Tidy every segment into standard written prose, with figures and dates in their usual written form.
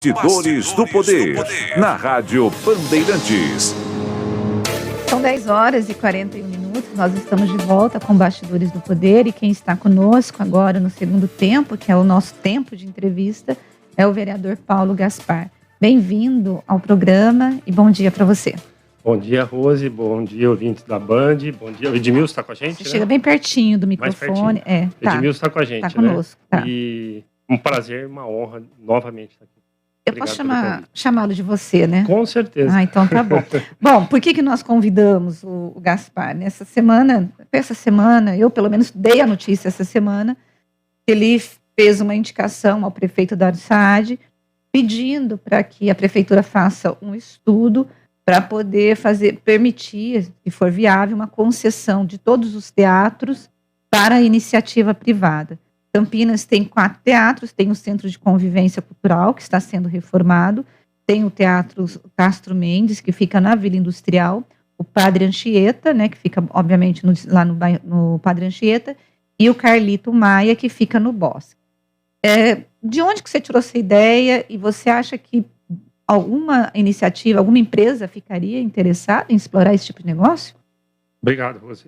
Bastidores do Poder, na Rádio Bandeirantes. São 10h41, nós estamos de volta com Bastidores do Poder e quem está conosco agora no segundo tempo, que é o nosso tempo de entrevista, é o vereador Paulo Gaspar. Bem-vindo ao programa e bom dia para você. Bom dia, Rose, bom dia, ouvintes da Band, bom dia. O Edmilson está com a gente, Você né? Chega bem pertinho do microfone. Tá. Edmilson está com a gente, tá conosco, né? Tá. E um prazer, uma honra novamente estar aqui. Eu posso chamá-lo de você, né? Com certeza. Ah, então tá bom. Bom, por que nós convidamos o Gaspar? Essa semana, eu pelo menos dei a notícia essa semana, que ele fez uma indicação ao prefeito Dário Saad, pedindo para que a prefeitura faça um estudo para poder permitir, se for viável, uma concessão de todos os teatros para a iniciativa privada. Campinas tem 4 teatros, tem o Centro de Convivência Cultural, que está sendo reformado, tem o Teatro Castro Mendes, que fica na Vila Industrial, o Padre Anchieta, né, que fica, obviamente, lá no Padre Anchieta, e o Carlito Maia, que fica no Bosque. De onde que você tirou essa ideia e você acha que alguma iniciativa, alguma empresa ficaria interessada em explorar esse tipo de negócio? Obrigado, Rose.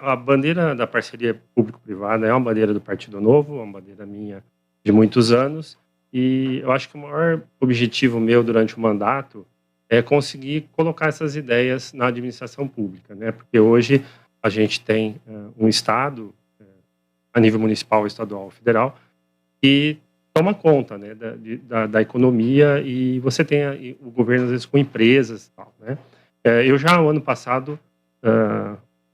A bandeira da parceria público-privada é uma bandeira do Partido Novo, uma bandeira minha de muitos anos, e eu acho que o maior objetivo meu durante o mandato é conseguir colocar essas ideias na administração pública, né? Porque hoje a gente tem um Estado, a nível municipal, estadual, federal, que toma conta, né, da economia, e você tem o governo, às vezes, com empresas e tal, né? Eu já, no ano passado,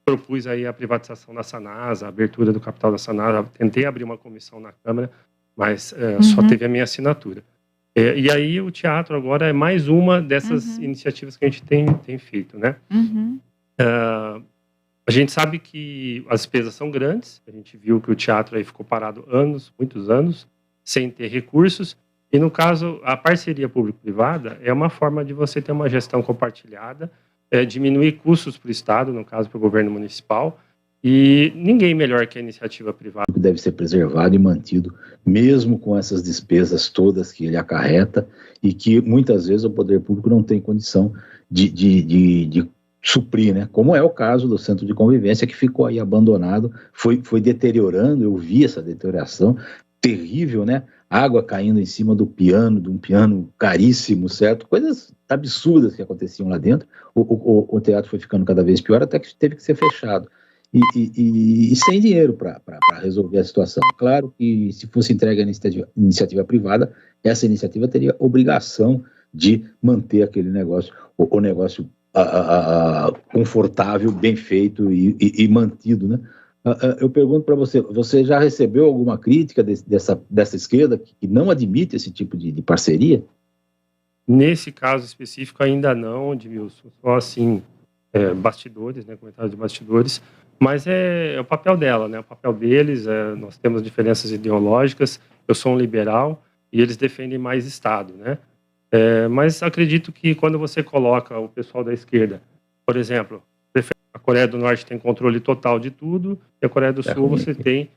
propus aí a privatização da Sanasa, a abertura do capital da Sanasa, tentei abrir uma comissão na Câmara, mas só teve a minha assinatura. E aí o teatro agora é mais uma dessas iniciativas que a gente tem feito, né? A gente sabe que as despesas são grandes, a gente viu que o teatro aí ficou parado muitos anos, sem ter recursos, e no caso, a parceria público-privada é uma forma de você ter uma gestão compartilhada, diminuir custos para o Estado, no caso para o governo municipal, e ninguém melhor que a iniciativa privada. Deve ser preservado e mantido, mesmo com essas despesas todas que ele acarreta, e que muitas vezes o poder público não tem condição de suprir, né? Como é o caso do Centro de Convivência, que ficou aí abandonado, foi deteriorando, eu vi essa deterioração terrível, né? Água caindo em cima do piano, de um piano caríssimo, certo? Coisas absurdas que aconteciam lá dentro. O teatro foi ficando cada vez pior, até que teve que ser fechado. E sem dinheiro para resolver a situação. Claro que se fosse entregue à iniciativa privada, essa iniciativa teria obrigação de manter aquele negócio, o negócio confortável, bem feito e mantido, né? Eu pergunto para você já recebeu alguma crítica dessa esquerda que não admite esse tipo de parceria? Nesse caso específico ainda não, Edmilson, só assim, bastidores, né, comentários de bastidores, mas é o papel dela, né, o papel deles, nós temos diferenças ideológicas, eu sou um liberal e eles defendem mais Estado, né, mas acredito que quando você coloca o pessoal da esquerda, por exemplo, a Coreia do Norte tem controle total de tudo, e a Coreia do Sul você tem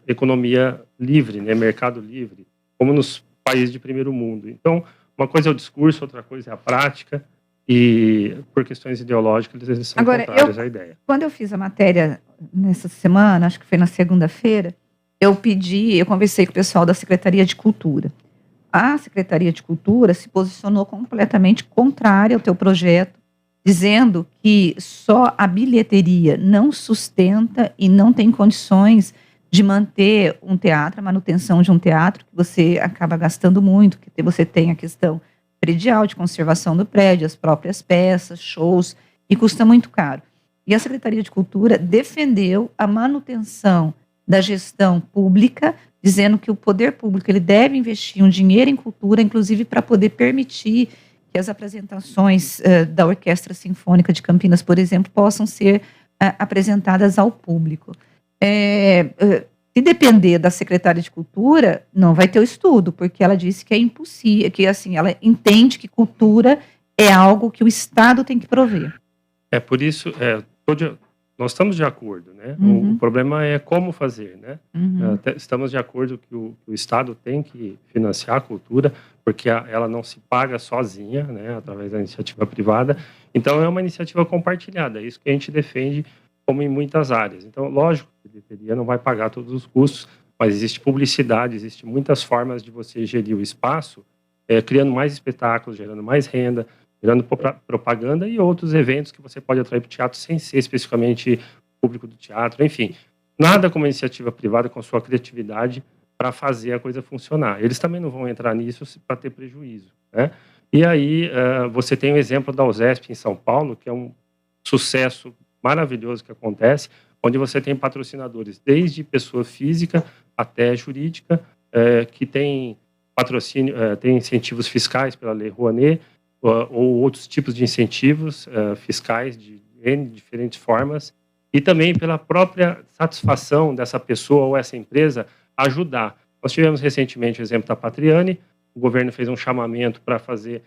economia livre, né, mercado livre, como nos países de primeiro mundo. Então, uma coisa é o discurso, outra coisa é a prática, e por questões ideológicas eles são contrários à ideia. Quando eu fiz a matéria nessa semana, acho que foi na segunda-feira, eu conversei com o pessoal da Secretaria de Cultura. A Secretaria de Cultura se posicionou completamente contrária ao teu projeto, dizendo que só a bilheteria não sustenta e não tem condições de manter um teatro, a manutenção de um teatro, que você acaba gastando muito, que você tem a questão predial, de conservação do prédio, as próprias peças, shows, e custa muito caro. E a Secretaria de Cultura defendeu a manutenção da gestão pública, dizendo que o poder público ele deve investir um dinheiro em cultura, inclusive para poder permitir que as apresentações da Orquestra Sinfônica de Campinas, por exemplo, possam ser apresentadas ao público. Se depender da Secretaria de Cultura, não vai ter o estudo, porque ela disse que é impossível, que assim, ela entende que cultura é algo que o Estado tem que prover. Por isso, nós estamos de acordo, né? O problema é como fazer, né? Estamos de acordo que o Estado tem que financiar a cultura, porque ela não se paga sozinha, né? Através da iniciativa privada. Então, é uma iniciativa compartilhada. É isso que a gente defende, como em muitas áreas. Então, lógico, a bilheteria não vai pagar todos os custos, mas existe publicidade, existem muitas formas de você gerir o espaço, criando mais espetáculos, gerando mais renda, gerando propaganda e outros eventos que você pode atrair para o teatro sem ser especificamente público do teatro, enfim. Nada como a iniciativa privada com sua criatividade para fazer a coisa funcionar. Eles também não vão entrar nisso para ter prejuízo, né? E aí você tem o exemplo da USESP em São Paulo, que é um sucesso maravilhoso que acontece, onde você tem patrocinadores, desde pessoa física até jurídica, que tem patrocínio, tem incentivos fiscais pela Lei Rouanet, ou outros tipos de incentivos fiscais de diferentes formas, e também pela própria satisfação dessa pessoa ou essa empresa ajudar. Nós tivemos recentemente o exemplo da Patriani, o governo fez um chamamento para fazer,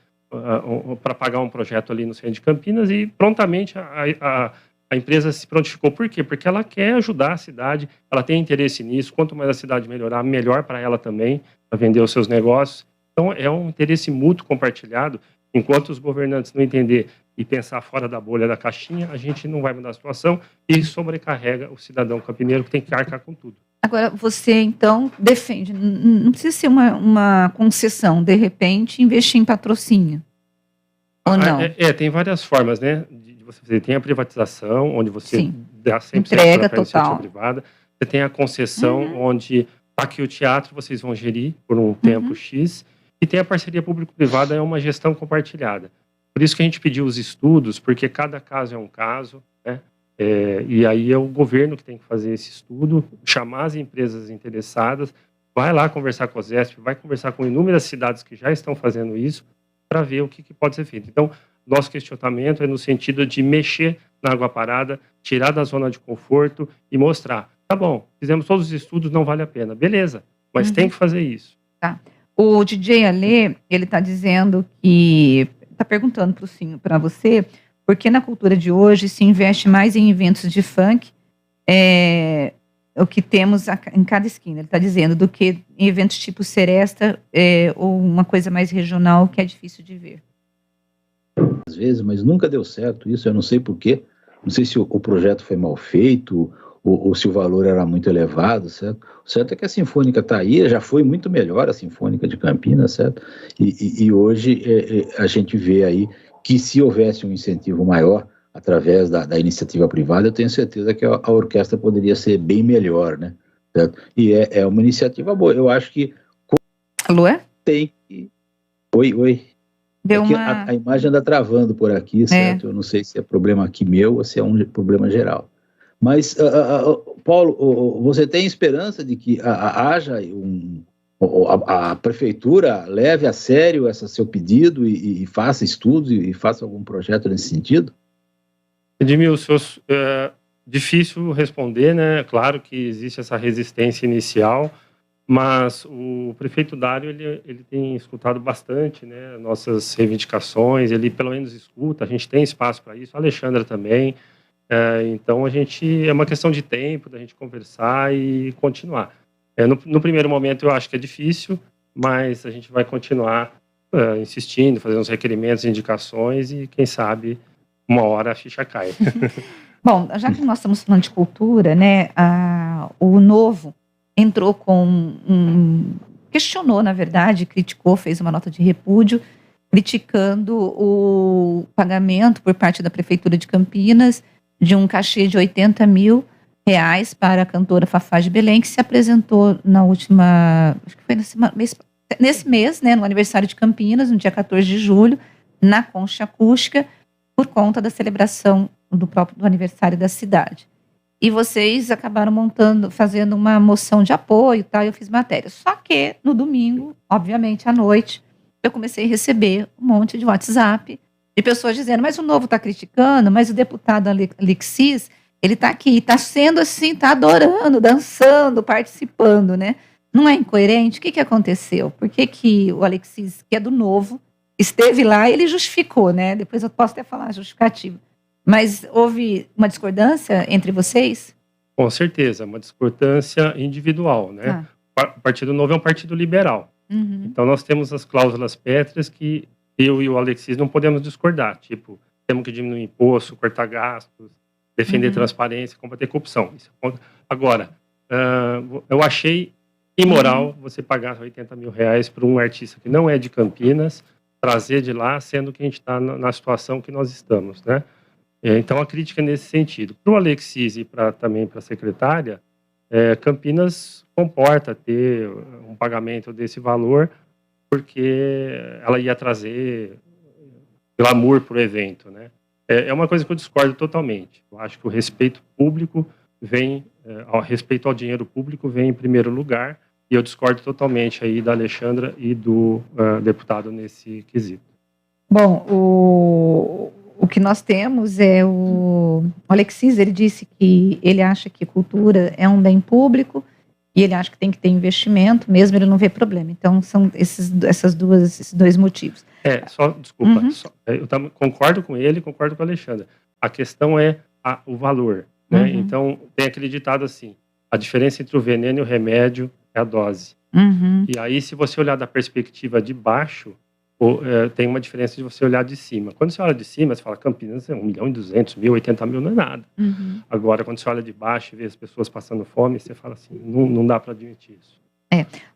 para pagar um projeto ali no centro de Campinas, e prontamente a empresa se prontificou. Por quê? Porque ela quer ajudar a cidade, ela tem interesse nisso, quanto mais a cidade melhorar, melhor para ela também, para vender os seus negócios. Então, é um interesse mútuo compartilhado. Enquanto os governantes não entender e pensar fora da bolha da caixinha, a gente não vai mudar a situação e sobrecarrega o cidadão campineiro, que tem que arcar com tudo. Agora, você, então, defende, não precisa ser uma concessão, de repente, investir em patrocínio, ou não? Tem várias formas, né, de você fazer. Tem a privatização, onde você dá 100% entrega para a iniciativa total privada. Você tem a concessão, onde aqui o teatro vocês vão gerir por um tempo X. E tem a parceria público-privada, é uma gestão compartilhada. Por isso que a gente pediu os estudos, porque cada caso é um caso, né? E aí é o governo que tem que fazer esse estudo, chamar as empresas interessadas, vai lá conversar com a ZESP, vai conversar com inúmeras cidades que já estão fazendo isso, para ver o que pode ser feito. Então, nosso questionamento é no sentido de mexer na água parada, tirar da zona de conforto e mostrar, tá bom, fizemos todos os estudos, não vale a pena. Beleza, mas tem que fazer isso. Tá. O DJ Alê, ele está dizendo que, está perguntando para você, por que na cultura de hoje se investe mais em eventos de funk, o que temos em cada esquina, ele está dizendo, do que em eventos tipo Seresta, ou uma coisa mais regional que é difícil de ver. Às vezes, mas nunca deu certo isso, eu não sei porquê, não sei se o projeto foi mal feito, ou se o valor era muito elevado, certo? O certo é que a Sinfônica está aí, já foi muito melhor a Sinfônica de Campinas, certo? E hoje a gente vê aí que se houvesse um incentivo maior através da iniciativa privada, eu tenho certeza que a orquestra poderia ser bem melhor, né? Certo? E é uma iniciativa boa, eu acho que... Alô? Tem que... Oi. Deu a imagem anda travando por aqui, certo? Eu não sei se é problema aqui meu ou se é um problema geral. Mas, Paulo, você tem esperança de que haja a prefeitura leve a sério esse seu pedido e faça estudos e faça algum projeto nesse sentido? Edmilson, difícil responder, né? Claro que existe essa resistência inicial, mas o prefeito Dário, ele tem escutado bastante, né, nossas reivindicações, ele pelo menos escuta, a gente tem espaço para isso, a Alexandra também. Então, é uma questão de tempo, da gente conversar e continuar. No primeiro momento, eu acho que é difícil, mas a gente vai continuar insistindo, fazendo os requerimentos, indicações, e quem sabe, uma hora a ficha cai. Bom, já que nós estamos falando de cultura, né, o Novo entrou questionou, na verdade, criticou, fez uma nota de repúdio, criticando o pagamento por parte da Prefeitura de Campinas de um cachê de R$80 mil para a cantora Fafá de Belém, que se apresentou na última, acho que foi nesse mês, né, no aniversário de Campinas, no dia 14 de julho, na Concha Acústica, por conta da celebração do aniversário da cidade. E vocês acabaram fazendo uma moção de apoio, tal, e eu fiz matéria. Só que no domingo, obviamente à noite, eu comecei a receber um monte de WhatsApp de pessoas dizendo, mas o Novo está criticando, mas o deputado Alexis, ele está aqui, está sendo assim, está adorando, dançando, participando, né? Não é incoerente? O que aconteceu? Por que o Alexis, que é do Novo, esteve lá e ele justificou, né? Depois eu posso até falar a justificativa. Mas houve uma discordância entre vocês? Com certeza, uma discordância individual, né? O Partido Novo é um partido liberal. Uhum. Então, nós temos as cláusulas pétreas que eu e o Alexis não podemos discordar. Tipo, temos que diminuir imposto, cortar gastos, defender transparência, combater corrupção. Isso é ponto. Agora, eu achei imoral você pagar R$80 mil para um artista que não é de Campinas, trazer de lá, sendo que a gente está na situação que nós estamos, né? Então, a crítica é nesse sentido. Para o Alexis e também para a secretária, Campinas comporta ter um pagamento desse valor, porque ela ia trazer glamour para o evento, né? É uma coisa que eu discordo totalmente. Eu acho que o respeito público respeito ao dinheiro público vem em primeiro lugar, e eu discordo totalmente aí da Alexandra e do deputado nesse quesito. Bom, o que nós temos é o Alexis, ele disse que ele acha que cultura é um bem público e ele acha que tem que ter investimento, mesmo ele não vê problema. Então, são esses dois motivos. Desculpa, eu concordo com ele, concordo com a Alexandra. A questão é o valor, né? Então, tem aquele ditado assim, a diferença entre o veneno e o remédio é a dose. E aí, se você olhar da perspectiva de baixo, tem uma diferença de você olhar de cima. Quando você olha de cima, você fala, Campinas é 1.200.000, 80 mil não é nada. Agora, quando você olha de baixo e vê as pessoas passando fome, você fala assim, não dá para admitir isso.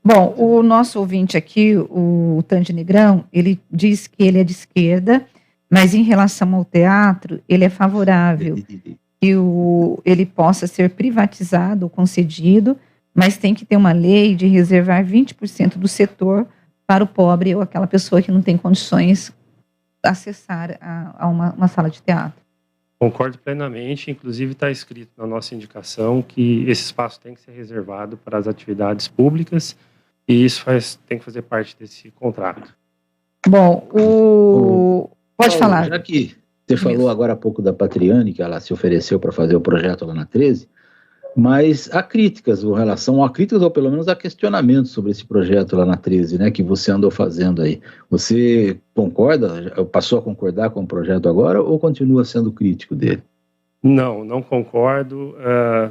Bom, o nosso ouvinte aqui, o Tandy Negrão, ele diz que ele é de esquerda, mas em relação ao teatro, ele é favorável que ele possa ser privatizado ou concedido, mas tem que ter uma lei de reservar 20% do setor para o pobre ou aquela pessoa que não tem condições de acessar a uma sala de teatro. Concordo plenamente, inclusive está escrito na nossa indicação que esse espaço tem que ser reservado para as atividades públicas e isso tem que fazer parte desse contrato. Bom, pode falar. Já que você falou agora há pouco da Patriane, que ela se ofereceu para fazer o projeto lá na 13, mas há críticas ou pelo menos há questionamentos sobre esse projeto lá na 13, né, que você andou fazendo aí. Você concorda, passou a concordar com o projeto agora ou continua sendo crítico dele? Não concordo.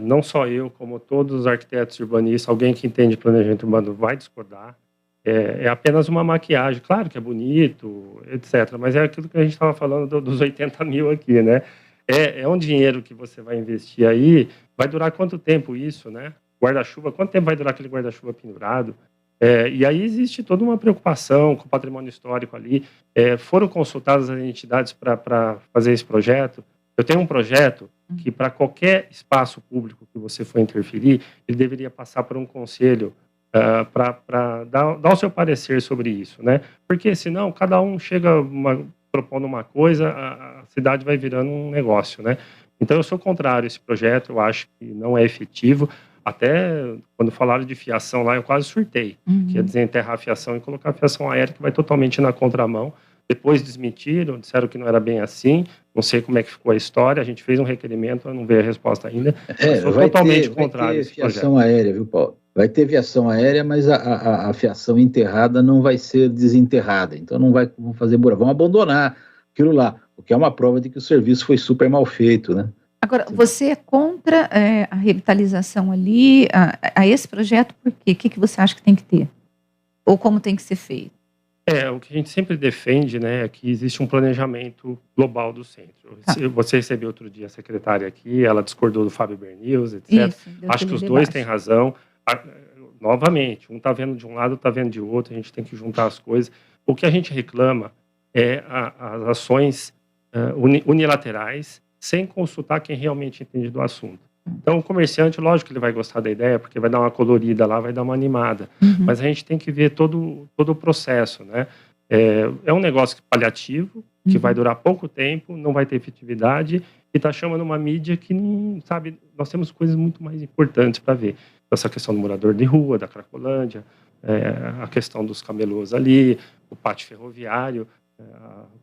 Não só eu, como todos os arquitetos urbanistas, alguém que entende planejamento urbano vai discordar. É apenas uma maquiagem. Claro que é bonito, etc. Mas é aquilo que a gente estava falando dos 80 mil aqui, né? É um dinheiro que você vai investir aí, vai durar quanto tempo isso, né? Guarda-chuva, quanto tempo vai durar aquele guarda-chuva pendurado? E aí existe toda uma preocupação com o patrimônio histórico ali. Foram consultadas as entidades para fazer esse projeto. Eu tenho um projeto que para qualquer espaço público que você for interferir, ele deveria passar por um conselho para dar o seu parecer sobre isso, né? Porque senão cada um chega propondo uma coisa, a cidade vai virando um negócio, né? Então eu sou contrário a esse projeto, eu acho que não é efetivo. Até quando falaram de fiação lá, eu quase surtei, que ia desenterrar a fiação e colocar a fiação aérea, que vai totalmente na contramão. Depois desmentiram, disseram que não era bem assim, não sei como é que ficou a história, a gente fez um requerimento, eu não veio a resposta ainda. Sou totalmente contrário a esse projeto. Fiação aérea, viu, Paulo? Vai ter fiação aérea, mas a fiação enterrada não vai ser desenterrada, então não vão fazer buraco, vão abandonar aquilo lá, o que é uma prova de que o serviço foi super mal feito, né? Agora, você é contra a revitalização ali, a esse projeto, por quê? O que você acha que tem que ter? Ou como tem que ser feito? O que a gente sempre defende, né, é que existe um planejamento global do centro. Você recebeu outro dia a secretária aqui, ela discordou do Fábio Berneus, etc. Isso, acho que os dois têm razão. Novamente, um está vendo de um lado, está vendo de outro, a gente tem que juntar as coisas. O que a gente reclama é as ações unilaterais, sem consultar quem realmente entende do assunto. Então, o comerciante, lógico que ele vai gostar da ideia, porque vai dar uma colorida lá, vai dar uma animada. Mas a gente tem que ver todo o processo, né? É um negócio paliativo, que vai durar pouco tempo, não vai ter efetividade, e está chamando uma mídia que não sabe. Nós temos coisas muito mais importantes para ver. Essa questão do morador de rua, da Cracolândia, a questão dos camelôs ali, o pátio ferroviário,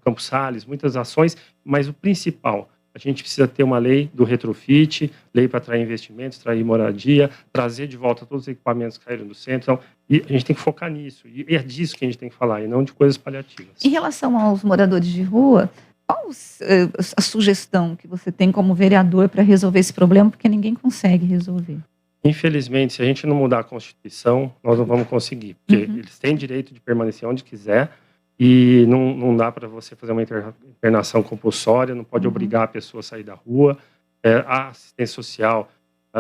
Campos Sales, muitas ações, mas o principal, a gente precisa ter uma lei do retrofit, lei para atrair investimentos, atrair moradia, trazer de volta todos os equipamentos que caíram do centro. Então, e a gente tem que focar nisso. E é disso que a gente tem que falar, e não de coisas paliativas. Em relação aos moradores de rua, Qual a sugestão que você tem como vereador para resolver esse problema? Porque ninguém consegue resolver. Infelizmente, se a gente não mudar a Constituição, nós não vamos conseguir. Porque eles têm direito de permanecer onde quiser e não dá para você fazer uma internação compulsória, não pode obrigar a pessoa a sair da rua. A assistência social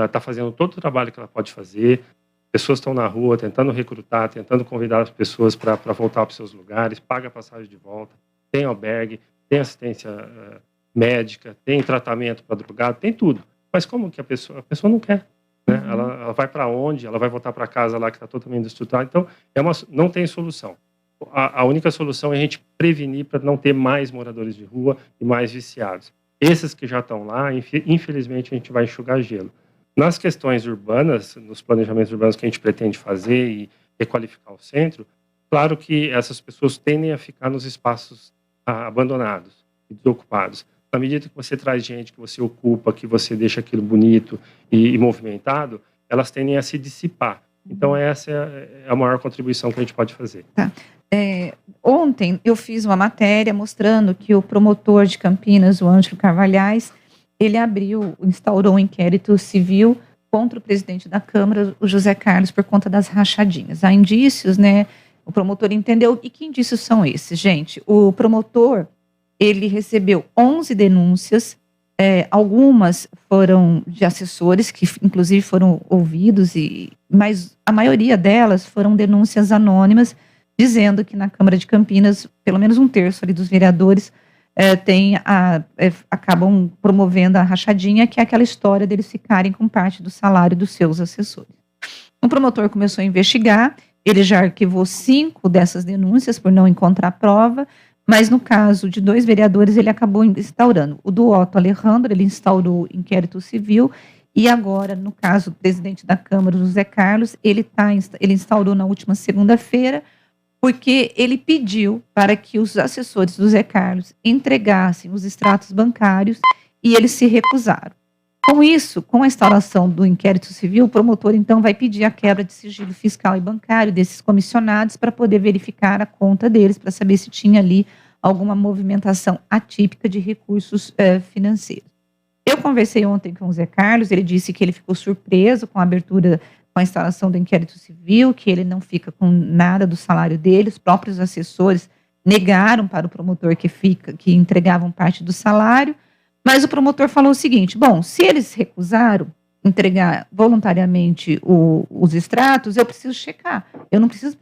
está fazendo todo o trabalho que ela pode fazer. Pessoas estão na rua tentando recrutar, tentando convidar as pessoas para voltar para os seus lugares, paga a passagem de volta, tem albergue, tem assistência médica, tem tratamento para drogado, tem tudo. Mas como que a pessoa não quer? Né? Ela vai para onde? Ela vai voltar para casa lá que está totalmente destruturada. Então, não tem solução. A única solução é a gente prevenir para não ter mais moradores de rua e mais viciados. Esses que já estão lá, infelizmente, a gente vai enxugar gelo. Nas questões urbanas, nos planejamentos urbanos que a gente pretende fazer e requalificar o centro, claro que essas pessoas tendem a ficar nos espaços abandonados e desocupados. Na medida que você traz gente, que você ocupa, que você deixa aquilo bonito e movimentado, elas tendem a se dissipar. Então, essa é a maior contribuição que a gente pode fazer. Tá. Ontem eu fiz uma matéria mostrando que o promotor de Campinas, o Ângelo Carvalhais, ele instaurou um inquérito civil contra o presidente da Câmara, o José Carlos, por conta das rachadinhas. Há indícios, né? O promotor entendeu. E que indícios são esses, gente? O promotor, ele recebeu 11 denúncias, algumas foram de assessores, que inclusive foram ouvidos, mas a maioria delas foram denúncias anônimas, dizendo que na Câmara de Campinas, pelo menos um terço ali dos vereadores acabam promovendo a rachadinha, que é aquela história deles ficarem com parte do salário dos seus assessores. O promotor começou a investigar, ele já arquivou 5 dessas denúncias por não encontrar prova, mas no caso de 2 vereadores ele acabou instaurando. O do Otto Alejandro, ele instaurou inquérito civil, e agora, no caso do presidente da Câmara, José Carlos, ele instaurou na última segunda-feira, porque ele pediu para que os assessores do Zé Carlos entregassem os extratos bancários e eles se recusaram. Com isso, com a instauração do inquérito civil, o promotor então vai pedir a quebra de sigilo fiscal e bancário desses comissionados para poder verificar a conta deles, para saber se tinha ali alguma movimentação atípica de recursos financeiros. Eu conversei ontem com o Zé Carlos, ele disse que ele ficou surpreso com a abertura, com a instalação do inquérito civil, que ele não fica com nada do salário dele. Os próprios assessores negaram para o promotor que entregavam parte do salário, mas o promotor falou o seguinte: bom, se eles recusaram entregar voluntariamente os extratos, eu preciso checar, eu não preciso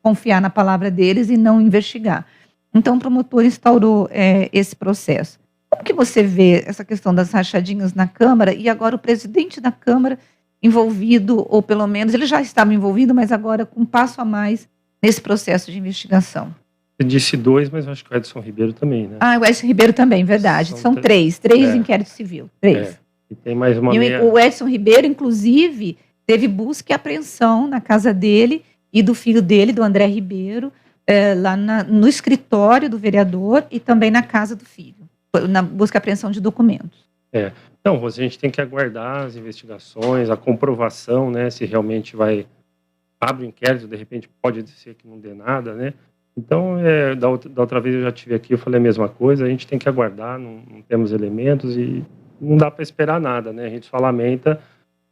confiar na palavra deles e não investigar. Então o promotor instaurou esse processo. Como que você vê essa questão das rachadinhas na Câmara e agora o presidente da Câmara envolvido, ou pelo menos ele já estava envolvido, mas agora com um passo a mais nesse processo de investigação? Você disse 2, mas eu acho que o Edson Ribeiro também, né? O Edson Ribeiro também, verdade. São 3 inquéritos civil. 3. E tem mais uma O Edson Ribeiro, inclusive, teve busca e apreensão na casa dele e do filho dele, do André Ribeiro, lá no escritório do vereador e também na casa do filho, na busca e apreensão de documentos. Então, Rose, a gente tem que aguardar as investigações, a comprovação, né, se realmente abre o inquérito, de repente pode ser que não dê nada, né? Então, da outra vez eu já estive aqui, eu falei a mesma coisa, a gente tem que aguardar, não temos elementos e não dá para esperar nada, né? A gente só lamenta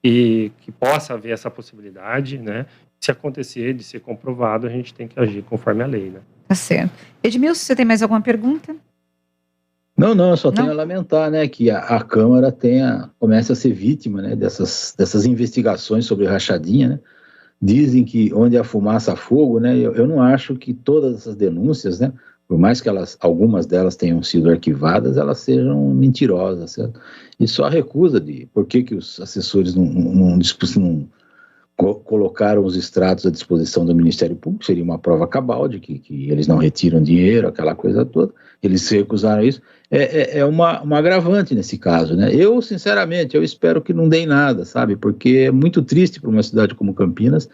que possa haver essa possibilidade, né? Se acontecer de ser comprovado, a gente tem que agir conforme a lei, né? Tá certo. Edmilson, você tem mais alguma pergunta? Não, eu só tenho a lamentar, né, que a Câmara comece a ser vítima, né, dessas investigações sobre rachadinha, né. Dizem que onde há fumaça há fogo, né, eu não acho que todas essas denúncias, né, por mais que algumas delas tenham sido arquivadas, elas sejam mentirosas, certo? E só a recusa por que os assessores não colocaram os extratos à disposição do Ministério Público, seria uma prova cabal de que eles não retiram dinheiro, aquela coisa toda, eles se recusaram a isso, uma agravante nesse caso, né? Eu, sinceramente, espero que não dê em nada, sabe, porque é muito triste para uma cidade como Campinas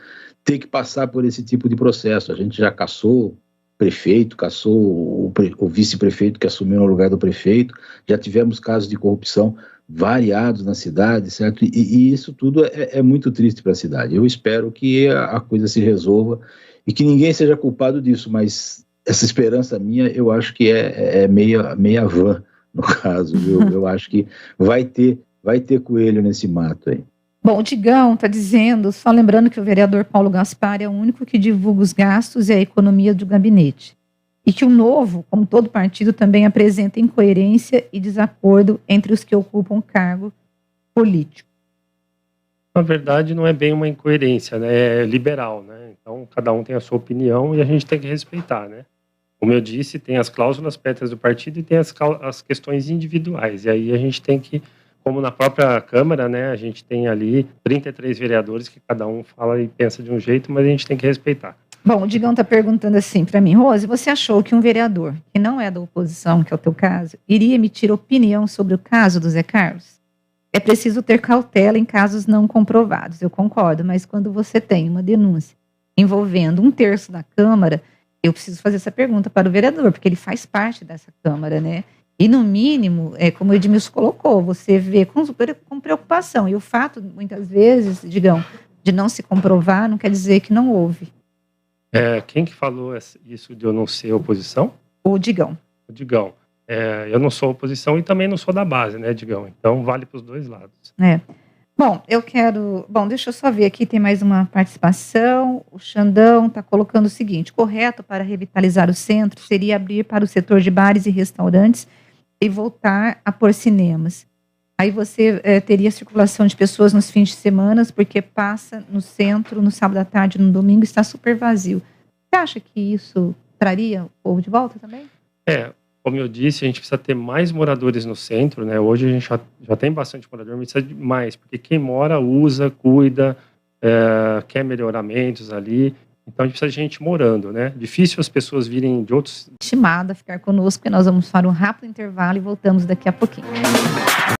ter que passar por esse tipo de processo. A gente já cassou prefeito, cassou o vice-prefeito que assumiu no lugar do prefeito, já tivemos casos de corrupção variados na cidade, certo? E isso tudo é muito triste para a cidade. Eu espero que a coisa se resolva e que ninguém seja culpado disso, mas essa esperança minha, eu acho que é meia van, no caso, viu? Eu acho que vai ter coelho nesse mato aí. Bom, o Digão está dizendo, só lembrando que o vereador Paulo Gaspar é o único que divulga os gastos e a economia do gabinete. E que o Novo, como todo partido, também apresenta incoerência e desacordo entre os que ocupam cargo político. Na verdade, não é bem uma incoerência, né? É liberal, né? Então, cada um tem a sua opinião e a gente tem que respeitar, né? Como eu disse, tem as cláusulas pétreas do partido e tem as questões individuais. E aí a gente tem que, como na própria Câmara, né? A gente tem ali 33 vereadores que cada um fala e pensa de um jeito, mas a gente tem que respeitar. Bom, o Digão está perguntando assim para mim, Rose, você achou que um vereador, que não é da oposição, que é o teu caso, iria emitir opinião sobre o caso do Zé Carlos? É preciso ter cautela em casos não comprovados, eu concordo, mas quando você tem uma denúncia envolvendo 1/3 da Câmara, eu preciso fazer essa pergunta para o vereador, porque ele faz parte dessa Câmara, né? E no mínimo, como o Edmilson colocou, você vê com preocupação. E o fato, muitas vezes, Digão, de não se comprovar, não quer dizer que não houve. Quem que falou isso de eu não ser oposição? O Digão. O Digão. Eu não sou oposição e também não sou da base, né, Digão? Então vale para os dois lados. Bom, deixa eu só ver aqui, tem mais uma participação. O Xandão está colocando o seguinte: correto para revitalizar o centro seria abrir para o setor de bares e restaurantes e voltar a pôr cinemas. Aí você teria circulação de pessoas nos fins de semana, porque passa no centro, no sábado à tarde, no domingo, está super vazio. Você acha que isso traria o povo de volta também? Como eu disse, a gente precisa ter mais moradores no centro, né? Hoje a gente já tem bastante morador, mas precisa de mais, porque quem mora, usa, cuida, quer melhoramentos ali. Então a gente precisa de gente morando, né? Difícil as pessoas virem de outros... Estimada a ficar conosco, e nós vamos para um rápido intervalo e voltamos daqui a pouquinho.